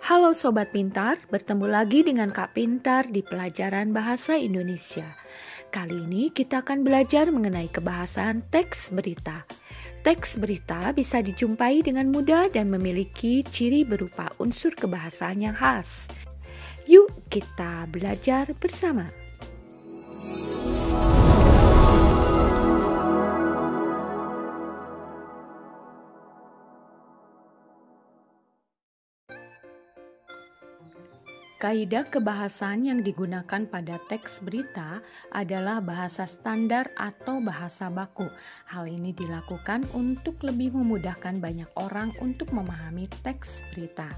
Halo Sobat Pintar, bertemu lagi dengan Kak Pintar di pelajaran Bahasa Indonesia. Kali ini kita akan belajar mengenai kebahasan teks berita. Teks berita bisa dijumpai dengan mudah dan memiliki ciri berupa unsur kebahasaan yang khas. Yuk kita belajar bersama. Kaidah kebahasan yang digunakan pada teks berita adalah bahasa standar atau bahasa baku. Hal ini dilakukan untuk lebih memudahkan banyak orang untuk memahami teks berita.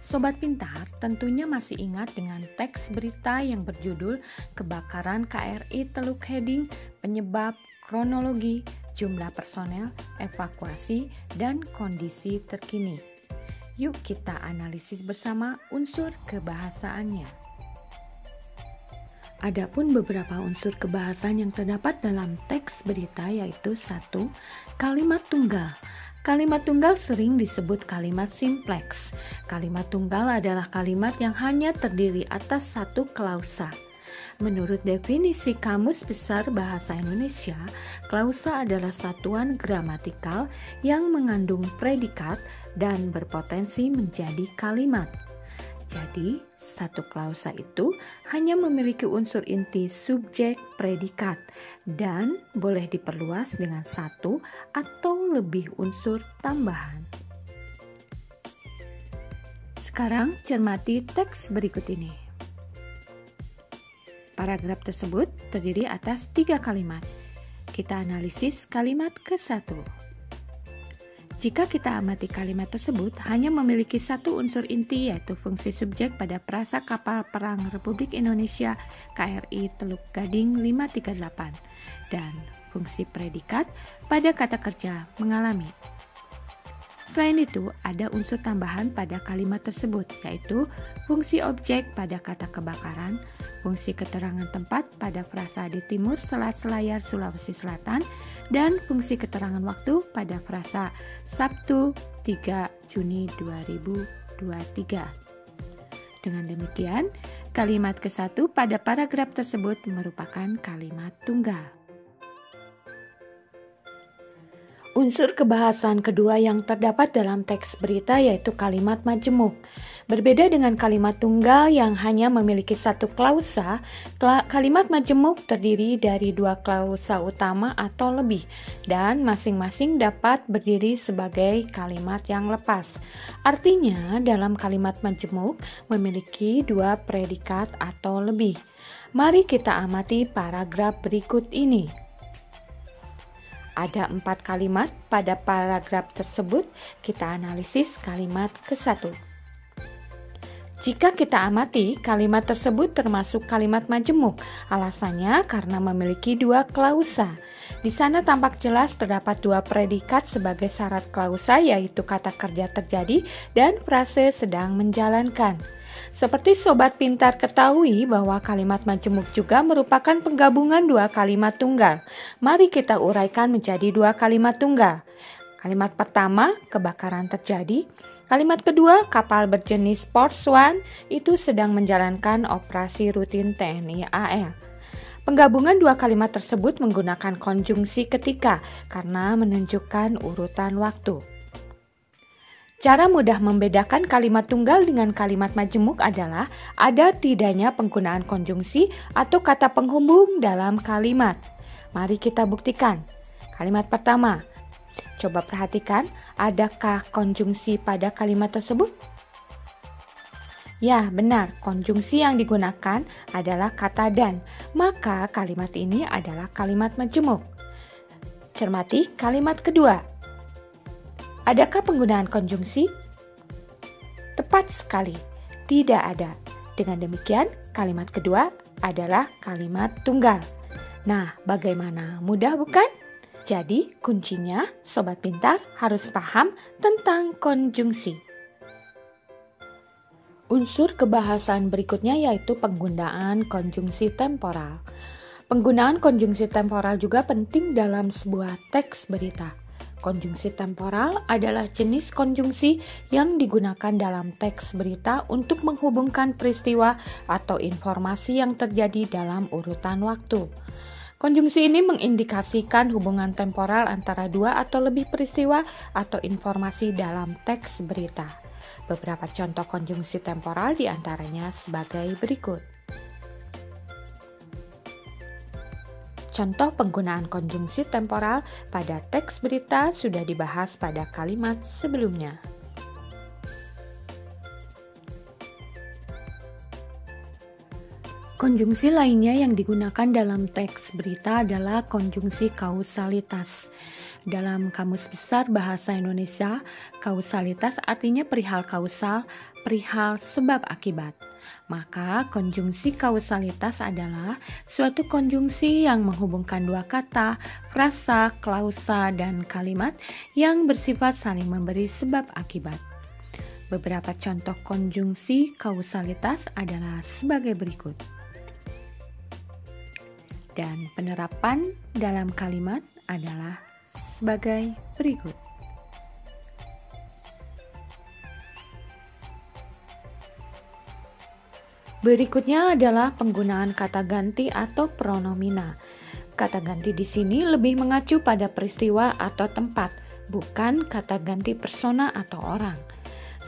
Sobat Pintar tentunya masih ingat dengan teks berita yang berjudul Kebakaran KRI Teluk Gading, penyebab, kronologi, jumlah personel, evakuasi, dan kondisi terkini. Yuk kita analisis bersama unsur kebahasaannya. Adapun beberapa unsur kebahasaan yang terdapat dalam teks berita yaitu 1. Kalimat tunggal. Kalimat tunggal sering disebut kalimat simpleks. Kalimat tunggal adalah kalimat yang hanya terdiri atas satu klausa. Menurut definisi Kamus Besar Bahasa Indonesia, klausa adalah satuan gramatikal yang mengandung predikat dan berpotensi menjadi kalimat. Jadi, satu klausa itu hanya memiliki unsur inti subjek predikat dan boleh diperluas dengan satu atau lebih unsur tambahan. Sekarang cermati teks berikut ini. Paragraf tersebut terdiri atas 3 kalimat. Kita analisis kalimat ke-1. Jika kita amati kalimat tersebut hanya memiliki satu unsur inti yaitu fungsi subjek pada frasa kapal perang Republik Indonesia KRI Teluk Gading 538 dan fungsi predikat pada kata kerja mengalami. Selain itu, ada unsur tambahan pada kalimat tersebut, yaitu fungsi objek pada kata kebakaran, fungsi keterangan tempat pada frasa di timur Selat Selayar Sulawesi Selatan, dan fungsi keterangan waktu pada frasa Sabtu 3 Juni 2023. Dengan demikian, kalimat ke-1 pada paragraf tersebut merupakan kalimat tunggal. Unsur kebahasan kedua yang terdapat dalam teks berita yaitu kalimat majemuk. Berbeda dengan kalimat tunggal yang hanya memiliki satu klausa, kalimat majemuk terdiri dari 2 klausa utama atau lebih, dan masing-masing dapat berdiri sebagai kalimat yang lepas. Artinya, dalam kalimat majemuk memiliki 2 predikat atau lebih. Mari kita amati paragraf berikut ini. Ada 4 kalimat pada paragraf tersebut, kita analisis kalimat ke-1. Jika kita amati, kalimat tersebut termasuk kalimat majemuk. Alasannya karena memiliki 2 klausa. Di sana tampak jelas terdapat 2 predikat sebagai syarat klausa yaitu kata kerja terjadi dan frase sedang menjalankan. Seperti Sobat Pintar ketahui bahwa kalimat majemuk juga merupakan penggabungan 2 kalimat tunggal. Mari kita uraikan menjadi 2 kalimat tunggal. Kalimat pertama, kebakaran terjadi. Kalimat kedua, kapal berjenis Force One itu sedang menjalankan operasi rutin TNI AL. Penggabungan 2 kalimat tersebut menggunakan konjungsi ketika karena menunjukkan urutan waktu. Cara mudah membedakan kalimat tunggal dengan kalimat majemuk adalah ada tidaknya penggunaan konjungsi atau kata penghubung dalam kalimat. Mari kita buktikan. Kalimat pertama. Coba perhatikan, adakah konjungsi pada kalimat tersebut? Ya, benar. Konjungsi yang digunakan adalah kata dan. Maka kalimat ini adalah kalimat majemuk. Cermati kalimat kedua. Adakah penggunaan konjungsi? Tepat sekali, tidak ada. Dengan demikian, kalimat kedua adalah kalimat tunggal. Nah, bagaimana? Mudah bukan? Jadi, kuncinya Sobat Pintar harus paham tentang konjungsi. Unsur kebahasan berikutnya yaitu penggunaan konjungsi temporal. Penggunaan konjungsi temporal juga penting dalam sebuah teks berita. Konjungsi temporal adalah jenis konjungsi yang digunakan dalam teks berita untuk menghubungkan peristiwa atau informasi yang terjadi dalam urutan waktu. Konjungsi ini mengindikasikan hubungan temporal antara dua atau lebih peristiwa atau informasi dalam teks berita. Beberapa contoh konjungsi temporal diantaranya sebagai berikut. Contoh penggunaan konjungsi temporal pada teks berita sudah dibahas pada kalimat sebelumnya. Konjungsi lainnya yang digunakan dalam teks berita adalah konjungsi kausalitas. Dalam Kamus Besar Bahasa Indonesia, kausalitas artinya perihal kausal, perihal sebab akibat. Maka konjungsi kausalitas adalah suatu konjungsi yang menghubungkan dua kata, frasa, klausa, dan kalimat yang bersifat saling memberi sebab akibat. Beberapa contoh konjungsi kausalitas adalah sebagai berikut. Dan penerapan dalam kalimat adalah sebagai berikut. Berikutnya adalah penggunaan kata ganti atau pronomina. Kata ganti di sini lebih mengacu pada peristiwa atau tempat, bukan kata ganti persona atau orang.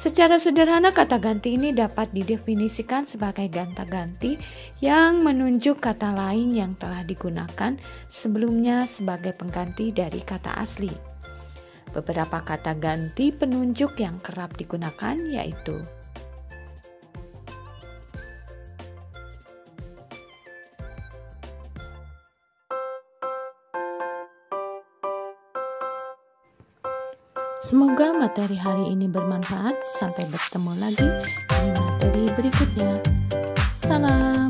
Secara sederhana, kata ganti ini dapat didefinisikan sebagai kata ganti yang menunjuk kata lain yang telah digunakan sebelumnya sebagai pengganti dari kata asli. Beberapa kata ganti penunjuk yang kerap digunakan yaitu Semoga materi hari ini bermanfaat. Sampai bertemu lagi di materi berikutnya. Salam.